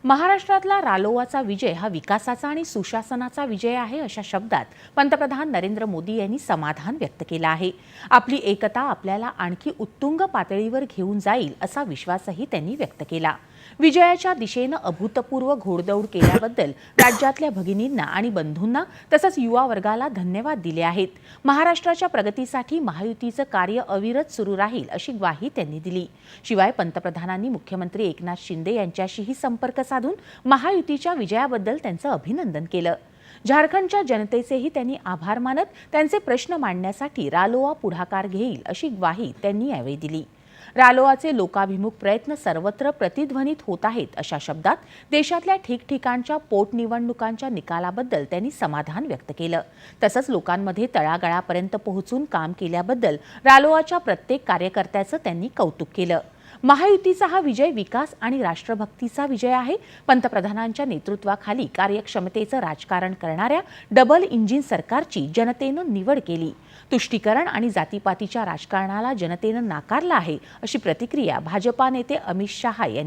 महाराष्ट्रातला रालोआचा विजय हा विकासाचा आणि सुशासनाचा विजय आहे अशा शब्दात पंतप्रधान नरेंद्र मोदी यांनी समाधान व्यक्त केलं आहे। आपली एकता आपल्याला आणखी उत्तुंग पातळीवर घेऊन जाईल असा विश्वासही त्यांनी व्यक्त केला। विजयाच्या दिशेने अभूतपूर्व घोडदौड केल्याबद्दल राज्यातल्या भगिनींना आणि बंधूंना तसंच युवा वर्गाला धन्यवाद दिले आहेत। महाराष्ट्राच्या प्रगतीसाठी महायुतीचं कार्य अविरत सुरू राहील अशी ग्वाही त्यांनी दिली। शिवाय पंतप्रधानांनी मुख्यमंत्री एकनाथ शिंदे यांच्याशीही संपर्क साधून महायुतीच्या विजयाबद्दल त्यांचं अभिनंदन केलं। झारखंडच्या जनतेचेही त्यांनी आभार मानत त्यांचे प्रश्न मांडण्यासाठी रालोआ पुढाकार घेईल अशी ग्वाही त्यांनी यावेळी दिली। रालोआचे लोकाभिमुख प्रयत्न सर्वत्र प्रतिध्वनित होत आहेत अशा शब्दात देशातल्या ठिकठिकाणच्या पोटनिवडणुकांच्या निकालाबद्दल त्यांनी समाधान व्यक्त केलं। तसंच लोकांमध्ये तळागाळापर्यंत पोहोचून काम केल्याबद्दल रालोआच्या प्रत्येक कार्यकर्त्याचं त्यांनी कौतुक केलं। महायुतीचा हा विजय विकास आणि राष्ट्रभक्तीचा विजय आहे। पंतप्रधानांच्या नेतृत्वाखाली कार्यक्षमतेचं राजकारण करणाऱ्या डबल इंजिन सरकारची जनतेनं निवड केली। तुष्टीकरण आणि जातीपातीच्या राजकारणाला जनतेनं नाकारलं आहे अशी प्रतिक्रिया भाजपा नेते अमित शहा यांनी